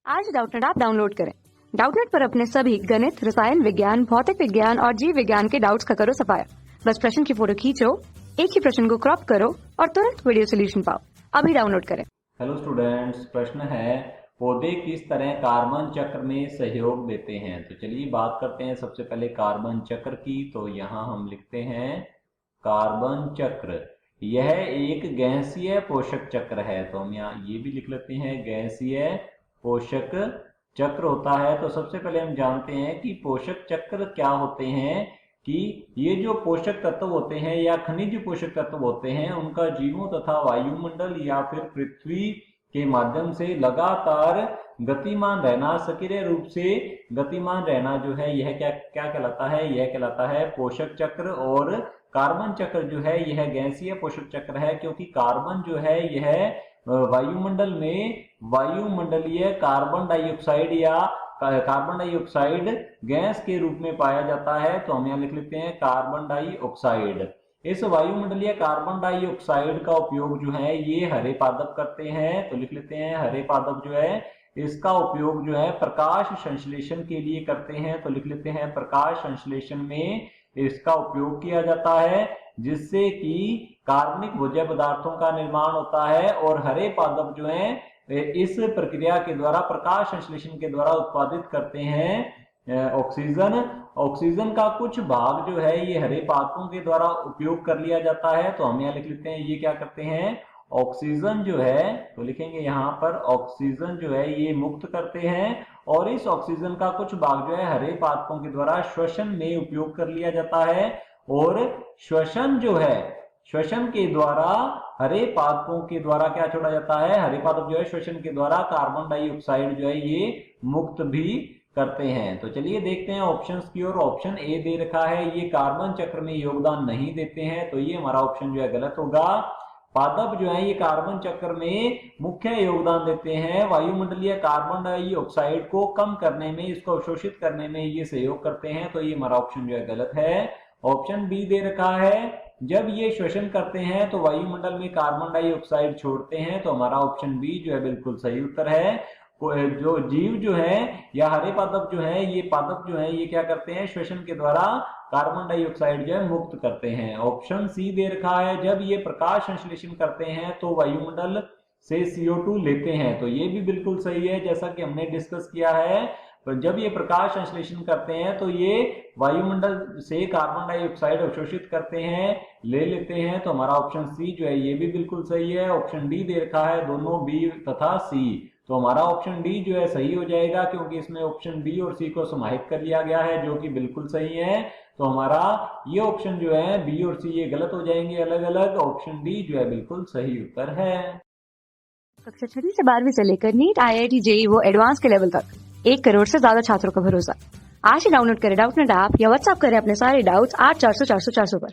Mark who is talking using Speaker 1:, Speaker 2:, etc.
Speaker 1: आज Doubtnut app download करें। Doubtnut पर अपने सभी गणित, रसायन विज्ञान, भौतिक विज्ञान और जीव विज्ञान के डाउट्स का करो सफाया। बस प्रश्न की फोटो खींचो, एक ही प्रश्न को क्रॉप करो और तुरंत वीडियो सोल्यूशन पाओ। अभी डाउनलोड करें।
Speaker 2: हेलो स्टूडेंट्स, प्रश्न है पौधे किस तरह कार्बन चक्र में सहयोग देते हैं। तो चलिए बात करते हैं सबसे पहले कार्बन चक्र की। तो यहाँ हम लिखते हैं कार्बन चक्र, यह एक गैसीय पोषक चक्र है। तो हम यहाँ ये भी लिख लेते हैं गैसीय पोषक चक्र होता है। तो सबसे पहले हम जानते हैं कि पोषक चक्र क्या होते हैं, कि ये जो पोषक तत्व होते हैं या खनिज पोषक तत्व होते हैं उनका जीवों तथा वायुमंडल या फिर पृथ्वी के माध्यम से लगातार गतिमान रहना, सक्रिय रूप से गतिमान रहना जो है यह क्या क्या कहलाता है, यह कहलाता है पोषक चक्र। और कार्बन चक्र जो है यह गैसीय पोषक चक्र है, क्योंकि कार्बन जो है यह वायुमंडल में वायुमंडलीय कार्बन डाइऑक्साइड या कार्बन डाइऑक्साइड गैस के रूप में पाया जाता है। तो हम यहाँ लिख लेते हैं कार्बन डाइऑक्साइड। इस वायुमंडलीय कार्बन डाइऑक्साइड का उपयोग जो है ये हरे पादप करते हैं। तो लिख लेते हैं हरे पादप जो है इसका उपयोग जो है प्रकाश संश्लेषण के लिए करते हैं। तो लिख लेते हैं प्रकाश संश्लेषण में इसका उपयोग किया जाता है, जिससे कि कार्बनिक भोज्य पदार्थों का निर्माण होता है। और हरे पादप जो है इस प्रक्रिया के द्वारा प्रकाश संश्लेषण के द्वारा उत्पादित करते हैं ऑक्सीजन। ऑक्सीजन का कुछ भाग जो है ये हरे पादपों के द्वारा उपयोग कर लिया जाता है। तो हम यहाँ लिख लेते हैं ये क्या करते हैं, ऑक्सीजन जो है, तो लिखेंगे यहाँ पर ऑक्सीजन जो है ये मुक्त करते हैं। और इस ऑक्सीजन का कुछ भाग जो है हरे पादपों के द्वारा श्वसन में उपयोग कर लिया जाता है। और श्वसन जो है, श्वसन के द्वारा हरे पादपों के द्वारा क्या छोड़ा जाता है, हरे पादप जो है श्वसन के द्वारा कार्बन डाइऑक्साइड जो है ये मुक्त भी करते हैं। तो चलिए देखते हैं ऑप्शंस की ओर। ऑप्शन ए दे रखा है ये कार्बन चक्र में योगदान नहीं देते हैं, तो ये हमारा ऑप्शन जो है गलत होगा। पादप जो है ये कार्बन चक्र में मुख्य योगदान देते हैं, वायुमंडलीय कार्बन डाइऑक्साइड को कम करने में, इसको अवशोषित करने में ये सहयोग करते हैं। तो ये हमारा ऑप्शन जो है गलत है। ऑप्शन बी दे रखा है जब ये श्वसन करते हैं तो वायुमंडल में कार्बन डाइऑक्साइड छोड़ते हैं। तो हमारा ऑप्शन बी जो है बिल्कुल सही उत्तर है। जो जीव जो है या हरे पादप जो है, ये पादप जो है ये क्या करते हैं, श्वसन के द्वारा कार्बन डाइऑक्साइड जो है मुक्त करते हैं। ऑप्शन सी दे रखा है जब ये प्रकाश संश्लेषण करते हैं तो वायुमंडल से CO2 लेते हैं। तो ये भी बिल्कुल सही है, जैसा कि हमने डिस्कस किया है। पर जब ये प्रकाश संश्लेषण करते हैं तो ये वायुमंडल से कार्बन डाइऑक्साइड अवशोषित करते हैं, ले लेते हैं। तो हमारा ऑप्शन सी जो है ये भी बिल्कुल सही है। ऑप्शन डी दे रखा है दोनों बी तथा सी। तो हमारा ऑप्शन डी जो है सही हो जाएगा, क्योंकि इसमें ऑप्शन बी और सी को समाहित कर लिया गया है, जो कि बिल्कुल सही है। तो हमारा ये ऑप्शन जो है बी और सी ये गलत हो जाएंगे अलग अलग। ऑप्शन डी जो है बिल्कुल सही उत्तर है।
Speaker 1: कक्षा 6 से 12वीं से लेकर नीट, IIT, JEE वो एडवांस के लेवल तक 1 करोड़ से ज्यादा छात्रों का भरोसा। आज ही डाउनलोड करें डाउटनेट ऐप या व्हाट्सएप करें अपने सारे डाउट्स 8400 400 400 पर।